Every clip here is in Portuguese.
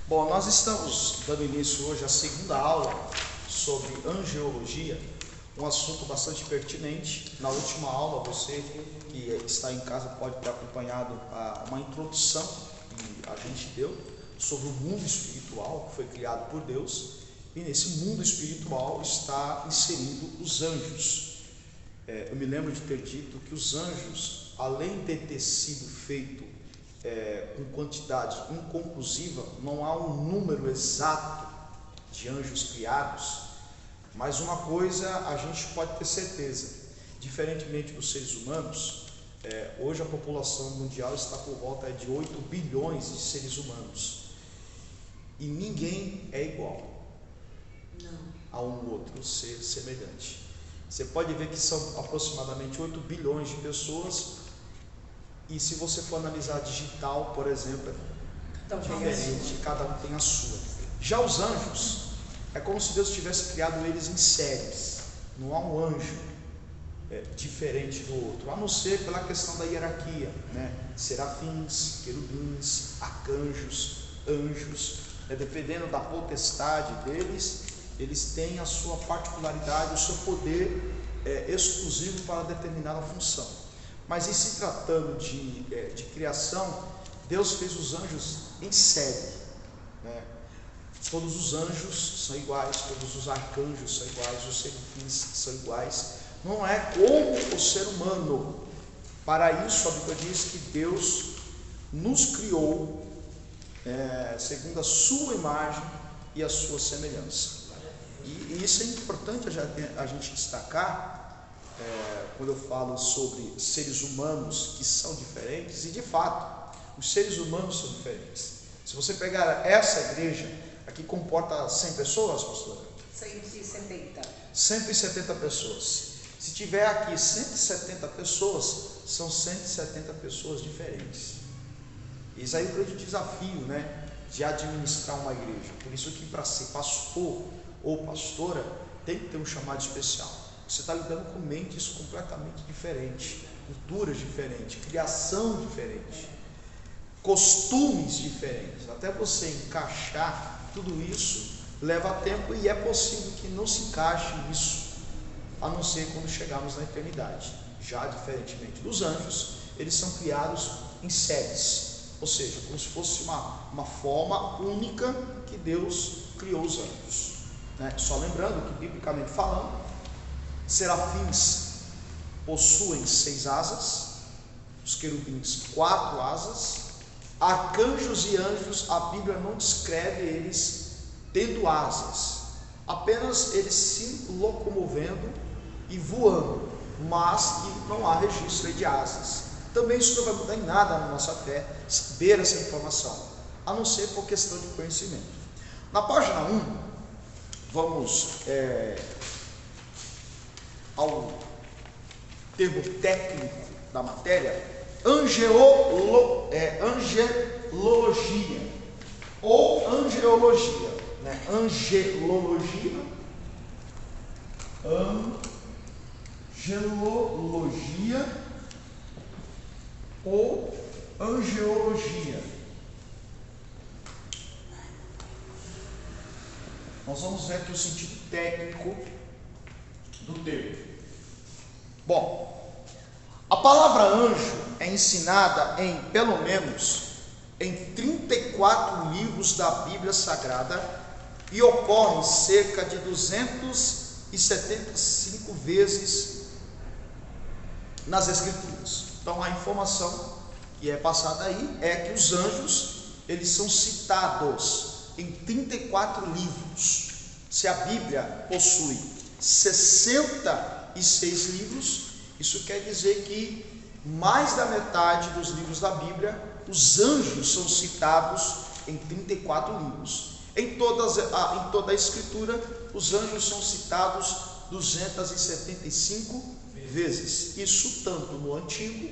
Bom, nós estamos dando início hoje à segunda aula sobre angeologia, um assunto bastante pertinente. Na última aula, você que está em casa pode ter acompanhado uma introdução que a gente deu sobre o mundo espiritual que foi criado por Deus, e nesse mundo espiritual está inserindo os anjos. Eu me lembro de ter dito que os anjos, além de ter sido feito com quantidade inconclusiva, não há um número exato de anjos criados, mas uma coisa a gente pode ter certeza: diferentemente dos seres humanos, hoje a população mundial está por volta de 8 bilhões de seres humanos, e ninguém é igual a um outro ser semelhante. Você pode ver que são aproximadamente 8 bilhões de pessoas, e se você for analisar a digital, por exemplo, é diferente, cada um tem a sua. Já os anjos, é como se Deus tivesse criado eles em séries. Não há um anjo diferente do outro, a não ser pela questão da hierarquia, né? Serafins, querubins, arcanjos, anjos, dependendo da potestade deles, eles têm a sua particularidade, o seu poder exclusivo para determinada função. Mas em se tratando de criação, Deus fez os anjos em série, né? Todos os anjos são iguais, todos os arcanjos são iguais, os serafins são iguais. Não é como o ser humano. Para isso a Bíblia diz que Deus nos criou segundo a sua imagem e a sua semelhança. E isso é importante a gente destacar quando eu falo sobre seres humanos que são diferentes. E de fato, os seres humanos são diferentes. Se você pegar essa igreja, aqui comporta 100 pessoas, pastora? 170. 170 pessoas. Se tiver aqui 170 pessoas, são 170 pessoas diferentes. Isso aí é o grande desafio, né, de administrar uma igreja. Por isso que para ser pastor ou pastora, tem que ter um chamado especial. Você está lidando com mentes completamente diferentes, culturas diferentes, criação diferente, costumes diferentes. Até você encaixar tudo isso leva tempo, e é possível que não se encaixe isso, a não ser quando chegarmos na eternidade. Já diferentemente dos anjos, eles são criados em séries, ou seja, como se fosse uma forma única que Deus criou os anjos, né? Só lembrando que, biblicamente falando, serafins possuem 6 asas, os querubins 4 asas, arcanjos e anjos, a Bíblia não descreve eles tendo asas, apenas eles se locomovendo e voando, mas que não há registro de asas. Também isso não vai mudar em nada na nossa fé, saber essa informação, a não ser por questão de conhecimento. Na página 1, vamos ao termo técnico da matéria: angelologia ou angeologia, né? Angelologia ou angeologia. Nós vamos ver aqui o sentido técnico do termo. Bom, a palavra anjo é ensinada em pelo menos em 34 livros da Bíblia Sagrada e ocorre cerca de 275 vezes nas Escrituras. Então a informação que é passada aí é que os anjos, eles são citados em 34 livros. Se a Bíblia possui 66 livros, isso quer dizer que mais da metade dos livros da Bíblia, os anjos são citados em 34 livros. Em toda a Escritura, os anjos são citados 275 vezes. Isso tanto no Antigo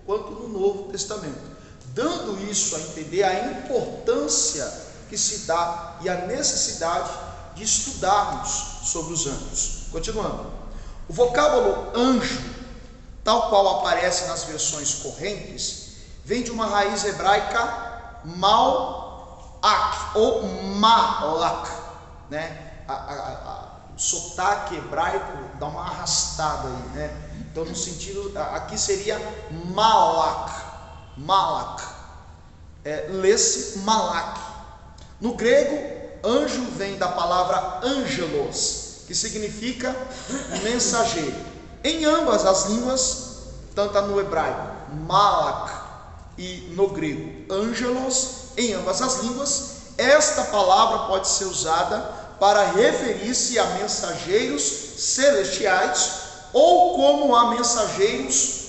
quanto no Novo Testamento, dando isso a entender a importância que se dá e a necessidade de estudarmos sobre os anjos. Continuando, o vocábulo anjo, tal qual aparece nas versões correntes, vem de uma raiz hebraica malak, ou malak, né? O sotaque hebraico dá uma arrastada aí, né? Então no sentido, aqui seria malak, lê-se malak. No grego, anjo vem da palavra angelos, que significa mensageiro. Em ambas as línguas, tanto no hebraico malak e no grego angelos, em ambas as línguas, esta palavra pode ser usada para referir-se a mensageiros celestiais ou como a mensageiros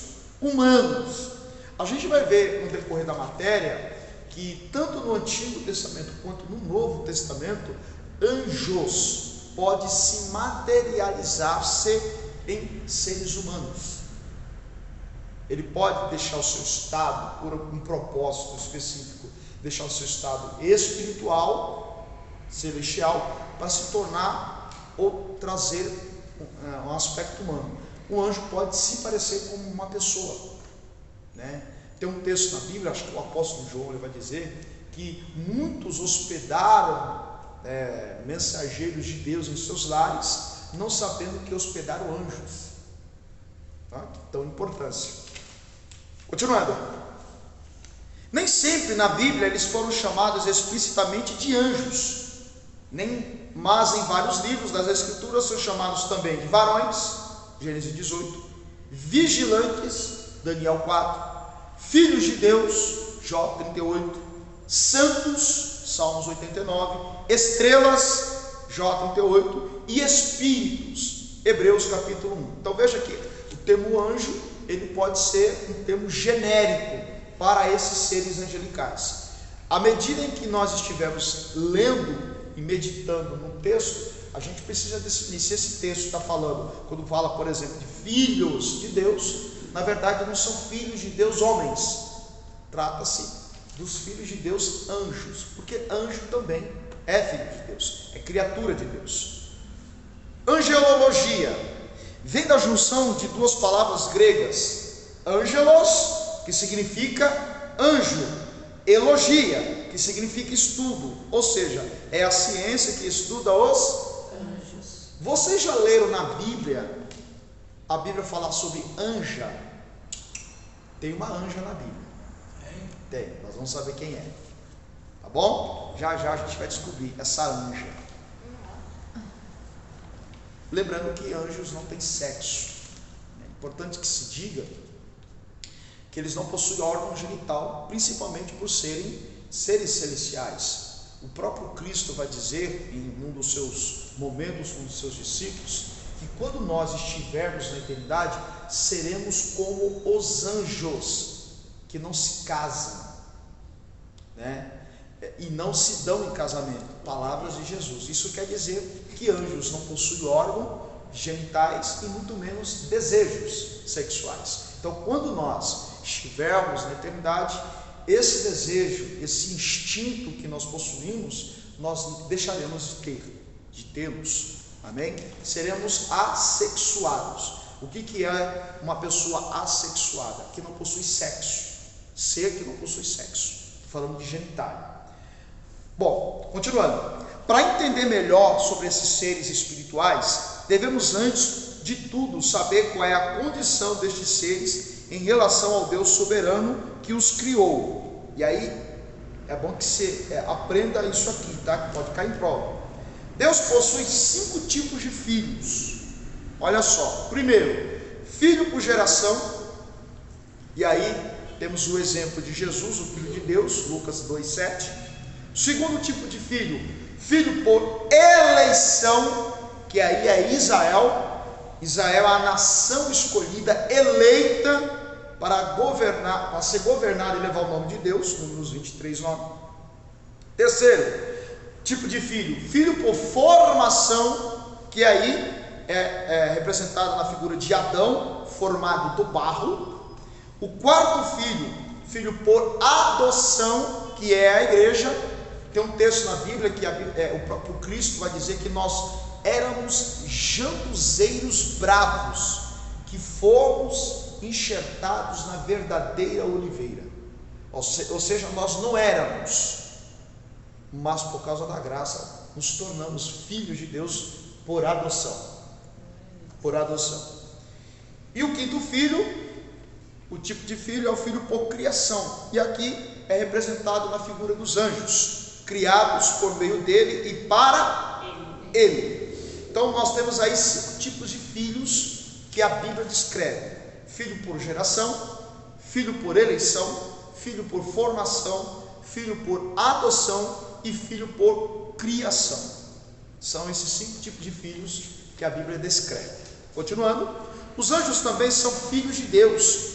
humanos. A gente vai ver no decorrer da matéria que tanto no Antigo Testamento quanto no Novo Testamento, anjos pode se materializar-se em seres humanos. Ele pode deixar o seu estado, por um propósito específico, deixar o seu estado espiritual, celestial, para se tornar ou trazer um aspecto humano. Um anjo pode se parecer com uma pessoa, né? Tem um texto na Bíblia, acho que o apóstolo João ele vai dizer que muitos hospedaram mensageiros de Deus em seus lares, não sabendo que hospedaram anjos, tá? Então, importância. Continuando, nem sempre na Bíblia eles foram chamados explicitamente de anjos, mas em vários livros das Escrituras são chamados também de varões, Gênesis 18, vigilantes, Daniel 4, filhos de Deus, Jó 38, santos, Salmos 89, estrelas, Jó 38, e espíritos, Hebreus capítulo 1. Então veja que o termo anjo, ele pode ser um termo genérico para esses seres angelicais. À medida em que nós estivermos lendo e meditando no texto, a gente precisa definir se esse texto está falando, quando fala, por exemplo, de filhos de Deus, na verdade não são filhos de Deus homens, trata-se dos filhos de Deus anjos, porque anjo também é filho de Deus, é criatura de Deus. Angelologia vem da junção de duas palavras gregas, angelos, que significa anjo, elogia, que significa estudo, ou seja, é a ciência que estuda os anjos. Vocês já leram na Bíblia a Bíblia falar sobre anja? Tem uma anja na Bíblia. Tem, nós vamos saber quem é. Tá bom? Já já a gente vai descobrir essa anja. Lembrando que anjos não têm sexo. É importante que se diga que eles não possuem órgão genital, principalmente por serem seres celestiais. O próprio Cristo vai dizer em um dos seus momentos com os seus discípulos que quando nós estivermos na eternidade, seremos como os anjos que não se casam, né? E não se dão em casamento. Palavras de Jesus. Isso quer dizer que anjos não possuem órgãos genitais e muito menos desejos sexuais. Então, quando nós estivermos na eternidade, esse desejo, esse instinto que nós possuímos, nós deixaremos de termos. Amém? Seremos assexuados. O que é uma pessoa assexuada? Que não possui sexo. Ser que não possui sexo. Falando de genitália. Bom, continuando. Para entender melhor sobre esses seres espirituais, devemos antes de tudo saber qual é a condição destes seres em relação ao Deus soberano que os criou. E aí é bom que você aprenda isso aqui, tá? Que pode cair em prova. Deus possui 5 tipos de filhos. Olha só. Primeiro, filho por geração. E aí temos o exemplo de Jesus, o Filho de Deus, Lucas 2,7. Segundo tipo de filho, filho por eleição, que aí é Israel. Israel é a nação escolhida, eleita para governar, para ser governado e levar o nome de Deus, Números 23:9. Terceiro tipo de filho, filho por formação, que aí é representado na figura de Adão, formado do barro. O quarto filho, filho por adoção, que é a igreja. Tem um texto na Bíblia que o próprio Cristo vai dizer que nós éramos jambuzeiros bravos, que fomos enxertados na verdadeira oliveira. Ou seja, nós não éramos mas por causa da graça nos tornamos filhos de Deus por adoção. Por adoção. E o quinto filho, o tipo de filho é o filho por criação, e aqui é representado na figura dos anjos, criados por meio dele e para ele. Então nós temos aí 5 tipos de filhos que a Bíblia descreve: filho por geração, filho por eleição, filho por formação, filho por adoção e filho por criação. São esses 5 tipos de filhos que a Bíblia descreve. Continuando, os anjos também são filhos de Deus,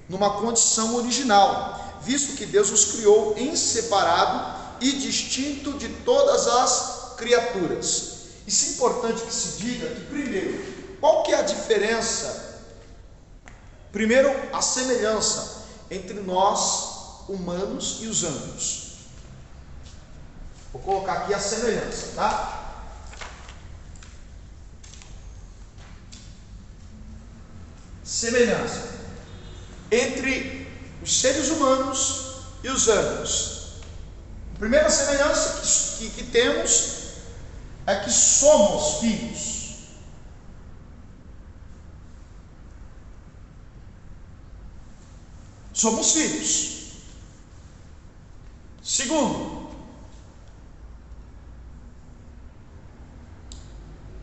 numa condição original, visto que Deus os criou em separado e distinto de todas as criaturas. Isso é importante que se diga que, primeiro, qual que é a diferença? Primeiro, a semelhança entre nós, humanos, e os anjos. Vou colocar aqui a semelhança, tá? Semelhança entre os seres humanos e os anjos. A primeira semelhança que temos é que somos filhos. Somos filhos. Segundo,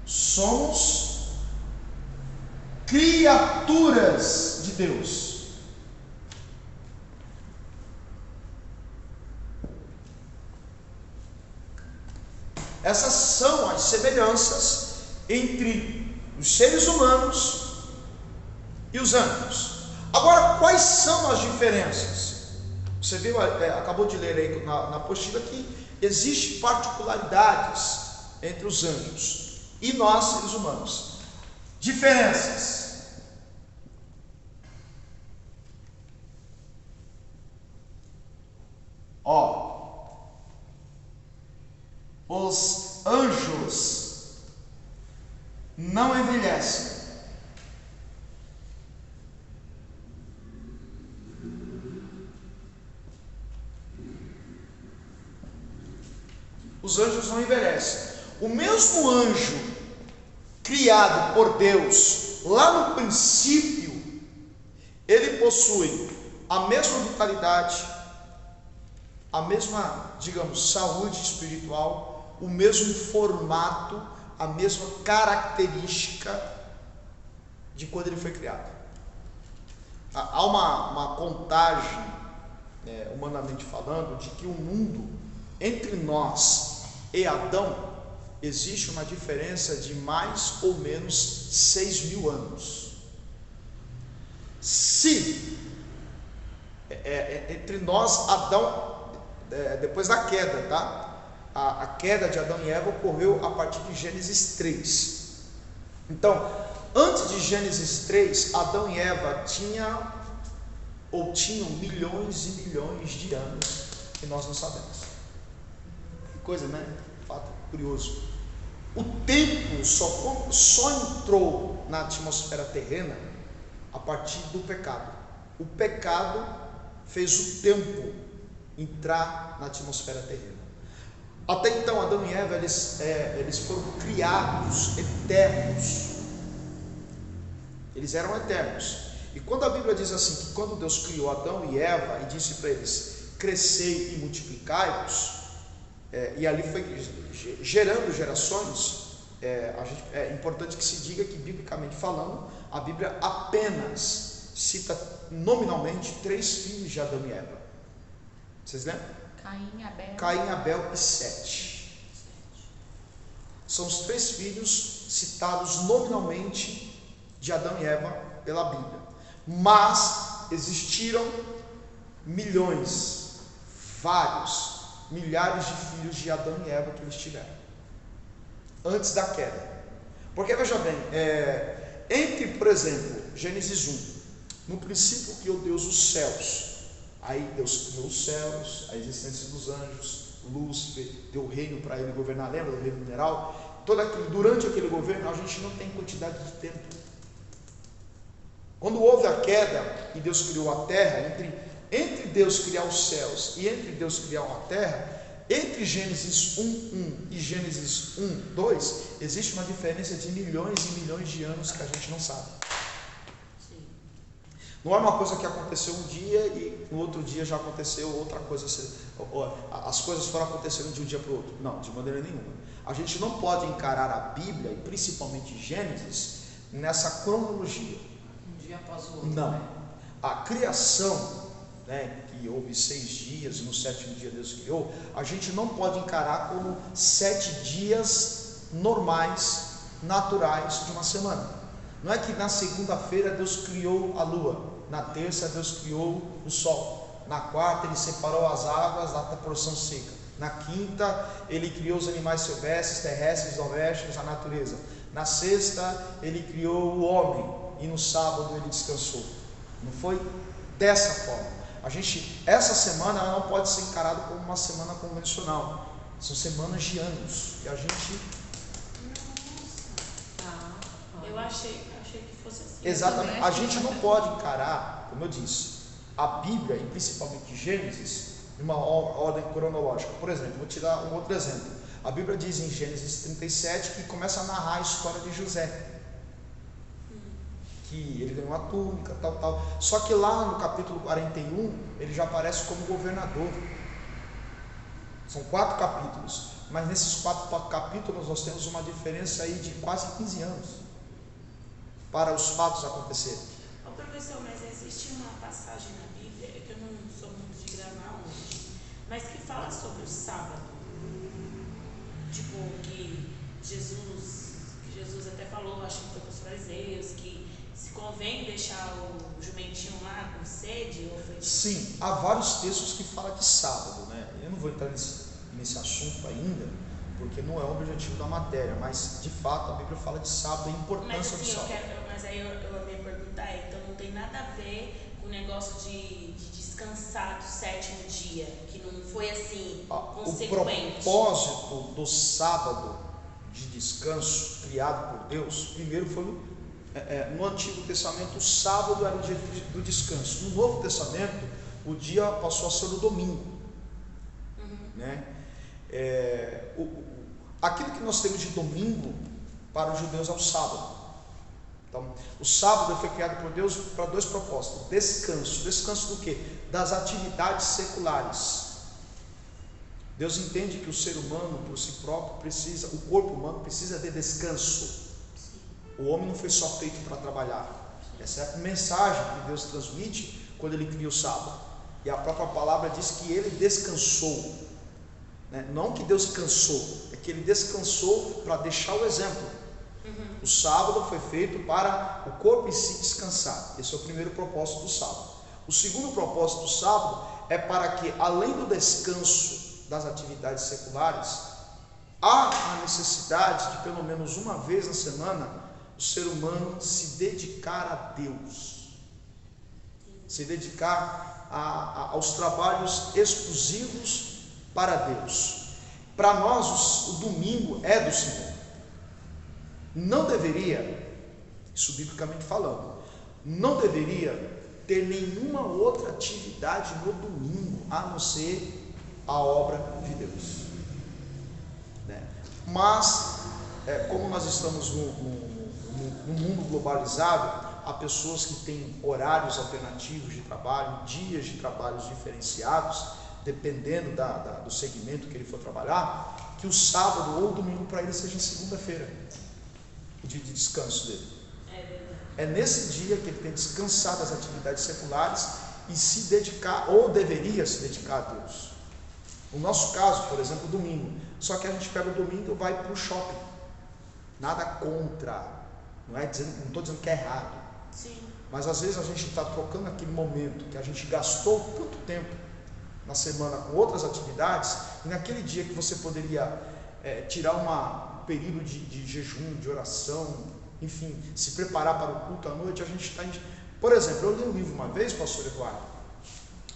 somos criaturas de Deus. Essas são as semelhanças entre os seres humanos e os anjos. Agora, quais são as diferenças? Você viu, acabou de ler aí na apostila que existem particularidades entre os anjos e nós, seres humanos. Diferenças. Os anjos não envelhecem. Os anjos não envelhecem. O mesmo anjo criado por Deus lá no princípio, ele possui a mesma vitalidade, a mesma, digamos, saúde espiritual, o mesmo formato, a mesma característica de quando ele foi criado. Há uma contagem, humanamente falando, de que o mundo entre nós e Adão existe uma diferença de mais ou menos 6.000 anos. Se entre nós, Adão, depois da queda, tá? A queda de Adão e Eva ocorreu a partir de Gênesis 3. Então, antes de Gênesis 3, Adão e Eva tinham milhões e milhões de anos que nós não sabemos. Que coisa, né? Fato curioso. O tempo só entrou na atmosfera terrena a partir do pecado. O pecado fez o tempo entrar na atmosfera terrena. Até então, Adão e Eva, eles foram criados eternos. Eles eram eternos. E quando a Bíblia diz assim, que quando Deus criou Adão e Eva e disse para eles, crescei e multiplicai-vos, e ali foi gerando gerações, é importante que se diga que, biblicamente falando, a Bíblia apenas cita nominalmente 3 filhos de Adão e Eva. Vocês lembram? Caim, Abel e Sete. São os 3 filhos citados nominalmente de Adão e Eva pela Bíblia. Mas existiram milhões, vários, milhares de filhos de Adão e Eva que eles tiveram antes da queda. Porque veja bem, entre, por exemplo, Gênesis 1, no princípio criou Deus os céus. Aí Deus criou os céus, a existência dos anjos, Lúcifer, deu reino para ele governar, lembra do reino mineral? Durante aquele governo, a gente não tem quantidade de tempo. Quando houve a queda e Deus criou a terra, entre Deus criar os céus e entre Deus criar uma terra, Entre Gênesis 1:1 e Gênesis 1:2 existe uma diferença de milhões e milhões de anos que a gente não sabe. Sim. Não é uma coisa que aconteceu um dia e no outro dia já aconteceu outra coisa, as coisas foram acontecendo de um dia para o outro. Não, de maneira nenhuma. A gente não pode encarar a Bíblia, e principalmente Gênesis, nessa cronologia. Um dia após o outro. Não. Né? A criação, que houve 6 dias e no 7º dia Deus criou, a gente não pode encarar como 7 dias normais, naturais de uma semana. Não é que na segunda-feira Deus criou a lua, na terça Deus criou o sol, na quarta Ele separou as águas da porção seca, na quinta Ele criou os animais silvestres, terrestres, domésticos, a natureza, na sexta Ele criou o homem e no sábado Ele descansou. Não foi dessa forma. Essa semana ela não pode ser encarada como uma semana convencional. São semanas de anos. E a gente... Nossa. Eu achei que fosse assim. Exatamente. A gente não pode encarar, como eu disse, a Bíblia, e principalmente Gênesis, numa ordem cronológica. Por exemplo, vou te dar um outro exemplo. A Bíblia diz em Gênesis 37 que começa a narrar a história de José. Que ele ganhou uma túnica, tal. Só que lá no capítulo 41, ele já aparece como governador. São 4 capítulos. Mas nesses 4 capítulos nós temos uma diferença aí de quase 15 anos para os fatos acontecerem. Ô professor, mas existe uma passagem na Bíblia, que eu não sou muito de gravar hoje, mas que fala sobre o sábado. Tipo, que Jesus até falou, acho que foi para os fariseus, que se convém deixar o jumentinho lá com sede ou foi... Sim, há vários textos que falam de sábado, né? Eu não vou entrar nesse assunto ainda, porque não é o objetivo da matéria, mas de fato a Bíblia fala de sábado e a importância do sábado. Mas aí a minha pergunta é, então não tem nada a ver com o negócio de descansar do 7º dia, que não foi assim, consequente. O propósito do sábado de descanso criado por Deus, primeiro foi no Antigo Testamento o sábado era o dia do descanso. No Novo Testamento o dia passou a ser o domingo. Né? Aquilo que nós temos de domingo para os judeus é o sábado. Então, o sábado foi criado por Deus para 2 propósitos: descanso. Descanso do quê? Das atividades seculares. Deus entende que o ser humano por si próprio o corpo humano precisa de descanso. O homem não foi só feito para trabalhar. Essa é a mensagem que Deus transmite quando Ele cria o sábado. E a própria palavra diz que Ele descansou. Não que Deus cansou, é que Ele descansou para deixar o exemplo. O sábado foi feito para o corpo em si descansar. Esse é o primeiro propósito do sábado. O segundo propósito do sábado é para que, além do descanso das atividades seculares, há a necessidade de pelo menos uma vez na semana o ser humano se dedicar a Deus, se dedicar aos trabalhos exclusivos para Deus. Para nós o domingo é do Senhor. Não deveria, isso biblicamente falando, não deveria ter nenhuma outra atividade no domingo a não ser a obra de Deus, né? Mas como nós estamos no mundo globalizado, há pessoas que têm horários alternativos de trabalho, dias de trabalhos diferenciados, dependendo do segmento que ele for trabalhar, que o sábado ou o domingo para ele seja segunda-feira, o dia de descanso dele. É nesse dia que ele tem que descansar das atividades seculares e se dedicar, ou deveria se dedicar a Deus. No nosso caso, por exemplo, domingo. Só que a gente pega o domingo e vai para o shopping. Nada contra, não estou dizendo que é errado. Sim. Mas às vezes a gente está trocando aquele momento que a gente gastou tanto tempo na semana com outras atividades, e naquele dia que você poderia tirar um período de jejum, de oração, enfim, se preparar para o culto à noite, a gente está... Por exemplo, eu li um livro uma vez, pastor Eduardo,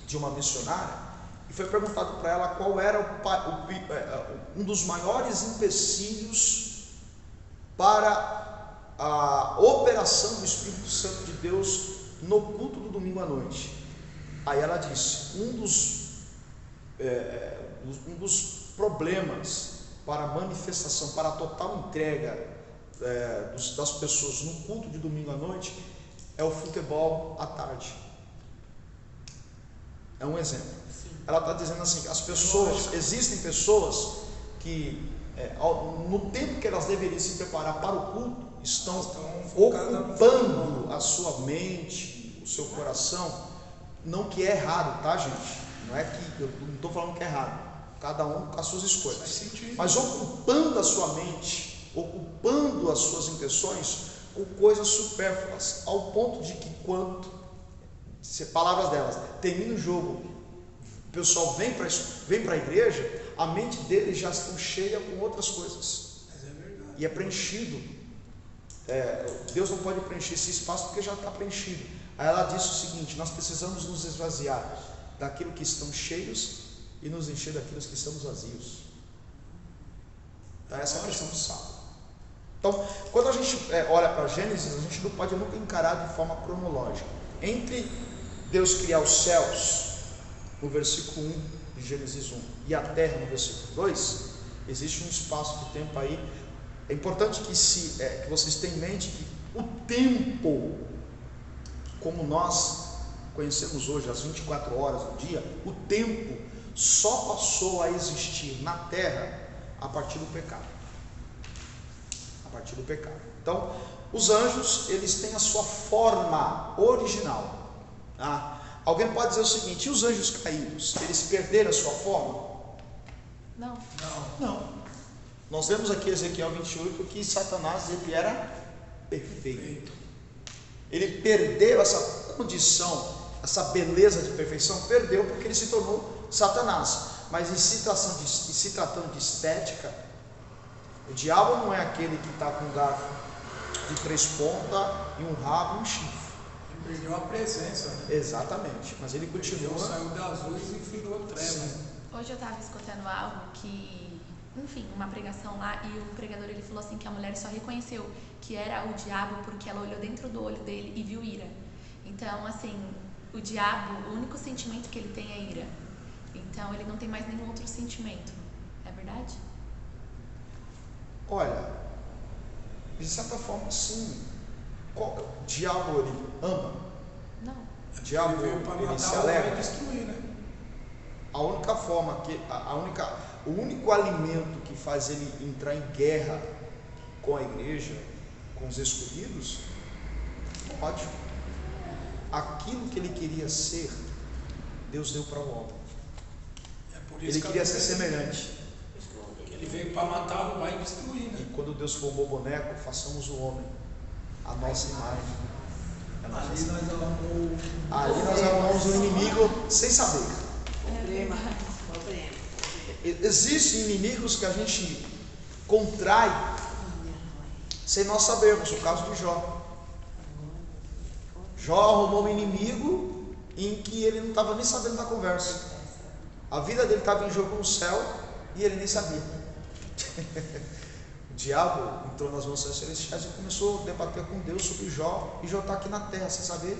de uma missionária, e foi perguntado para ela qual era um dos maiores empecilhos para a operação do Espírito Santo de Deus no culto do domingo à noite. Aí ela disse, um dos problemas para a manifestação, para a total entrega das pessoas no culto de domingo à noite é o futebol à tarde. É um exemplo. Sim. Ela está dizendo assim, que as pessoas, existem pessoas que no tempo que elas deveriam se preparar para o culto, estão ocupando a sua mente, o seu coração, não que é errado, tá, gente? Não é que eu não estou falando que é errado, cada um com as suas escolhas, mas ocupando a sua mente, ocupando as suas intenções com coisas supérfluas, ao ponto de que quando, palavras delas, termina o jogo, o pessoal vem para a igreja, a mente deles já está cheia com outras coisas. Mas é verdade. E é preenchido. Deus não pode preencher esse espaço porque já está preenchido. Aí ela disse o seguinte: nós precisamos nos esvaziar daquilo que estão cheios e nos encher daquilo que estamos vazios. Então, essa é a questão do sábado. Então, quando a gente olha para Gênesis, a gente não pode nunca encarar de forma cronológica. Entre Deus criar os céus, no versículo 1 de Gênesis 1, e a terra, no versículo 2, existe um espaço de tempo aí. É importante que vocês tenham em mente que o tempo, como nós conhecemos hoje, as 24 horas do dia, o tempo só passou a existir na terra a partir do pecado. A partir do pecado. Então, os anjos, eles têm a sua forma original. Tá? Alguém pode dizer o seguinte: e os anjos caídos, eles perderam a sua forma? Não. Não. Nós vemos aqui Ezequiel 28 que Satanás, ele era perfeito. Ele perdeu essa condição, essa beleza de perfeição, perdeu porque ele se tornou Satanás. Mas em se tratando de estética, o diabo não é aquele que está com um garfo de 3 pontas e um rabo e um chifre. Ele perdeu a presença, né? Exatamente, mas ele continua. Ele saiu das luzes e virou trevas. Hoje eu estava escutando algo que, enfim, uma pregação lá, e o pregador ele falou assim que a mulher só reconheceu que era o diabo porque ela olhou dentro do olho dele e viu ira. Então, assim, o diabo, o único sentimento que ele tem é ira. Então, ele não tem mais nenhum outro sentimento. É verdade? Olha, de certa forma, sim. O diabo, ele ama? Não. O diabo, Ele veio para ele se matar ou alegra? vai destruir, né? A única forma o único alimento que faz ele entrar em guerra com a igreja, com os escolhidos, ódio. Aquilo que ele queria ser, Deus deu para o homem. É por isso Ele que queria ser semelhante. ele veio para matar, roubar e destruir, né? E quando Deus formou o boneco, façamos o homem a nossa imagem. Ali nós amamos o inimigo sem saber. Problema. Existem inimigos que a gente contrai sem nós sabermos. O caso de Jó. Jó arrumou um inimigo em que ele não estava nem sabendo da conversa. A vida dele estava em jogo no céu e ele nem sabia. O diabo entrou nas mansões celestiais e começou a debater com Deus sobre Jó. E Jó está aqui na terra sem saber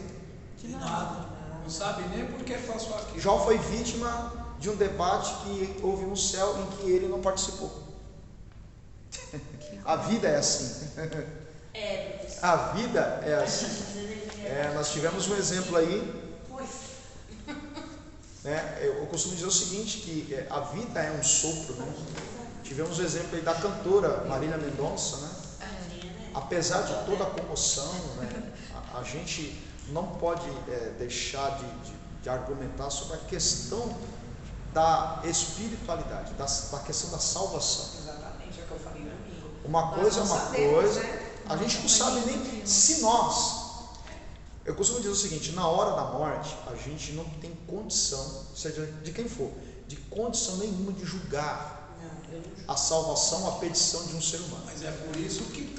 De nada. Não sabe nem por que passou aqui. Jó foi vítima de um debate que houve no céu em que ele não participou. A vida é assim. A vida é assim. Nós tivemos um exemplo aí. Eu costumo dizer o seguinte, que a vida é um sopro, né? Tivemos o exemplo aí da cantora Marília Mendonça, né? Apesar de toda a comoção, né? A gente não pode deixar de argumentar sobre a questão da espiritualidade, da questão da salvação. Exatamente, é o que eu falei para mim. Uma coisa é uma coisa, a gente não sabe nem se nós. Eu costumo dizer o seguinte: na hora da morte, a gente não tem condição, seja de quem for, de condição nenhuma de julgar a salvação, a petição de um ser humano. Mas é por isso que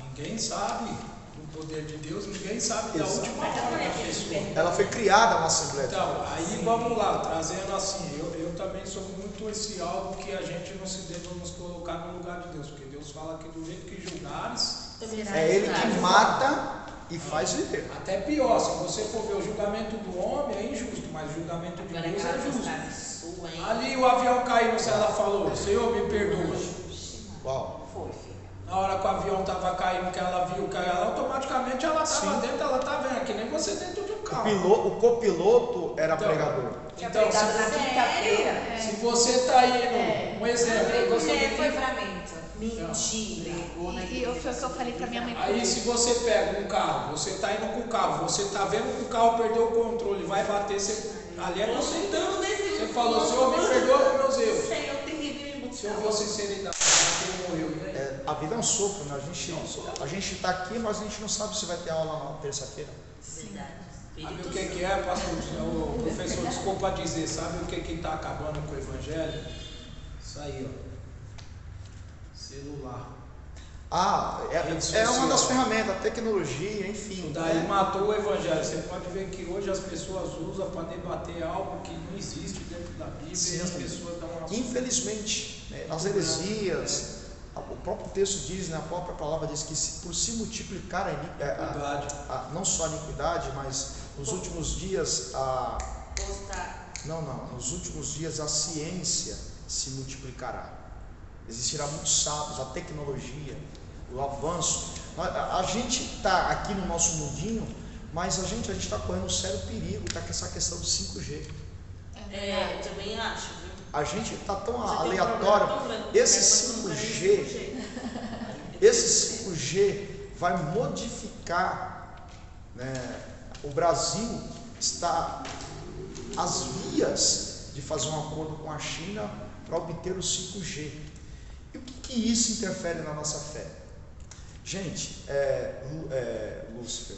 ninguém sabe do poder de Deus, ninguém sabe da última hora da pessoa. Ela foi criada na Assembleia de Deus. Então, aí vamos lá, trazendo assim, eu também sou muito esse algo que a gente não se deva nos colocar no lugar de Deus, porque Deus fala que do jeito que julgares, é Ele que mata e faz viver. até pior, se você for ver o julgamento do homem é injusto, mas o julgamento de Deus é justo. doentes. Ali o avião caindo, se ela falou, Senhor, me perdoa. Qual? Foi, filha. Na hora que o avião estava caindo, que ela viu cair, ela automaticamente ela estava dentro, ela estava vendo, que nem você dentro de um carro. O copiloto era Então, pregador. Tinha Então, pregado na Sério? quinta-feira. se você está indo, um exemplo, Pregou sobre É, foi- livramento. Mentira. Pregou na E foi o que eu falei pra minha mãe. aí se você pega um carro, você está indo com o carro, você está vendo que o carro perdeu o controle, vai bater, você, ali é você. Então, Você falou, Senhor, me perdoa por meus erros. Senhor, tem que vir Se houve sinceridade, quem morreu, e aí? A vida é um sopro, né? A gente está aqui, mas a gente não sabe se vai ter aula na terça-feira. Verdade. Sabe o que é, pastor? O professor, desculpa dizer, sabe o que está acabando com o evangelho? Isso aí, ó. Celular. É uma das ferramentas, a tecnologia, enfim. Daí matou o evangelho. Você pode ver que hoje as pessoas usam para debater algo que não existe dentro da Bíblia. Sim. E as pessoas dão uma... Infelizmente, né, nas heresias, o próprio texto diz, né, a própria palavra diz que por se multiplicar Verdade. não só a iniquidade, mas nos últimos dias nos últimos dias a ciência se multiplicará. Existirá muitos sábios, a tecnologia, o avanço. A gente está aqui no nosso mundinho, mas a gente está correndo um sério perigo, está com essa questão do 5G. É, também acho, viu? A gente está tão Você tem um aleatório. problema tão grande com Esse 5G vai modificar, né? O Brasil está às vias de fazer um acordo com a China para obter o 5G. E o que isso interfere na nossa fé? Gente, Lúcifer,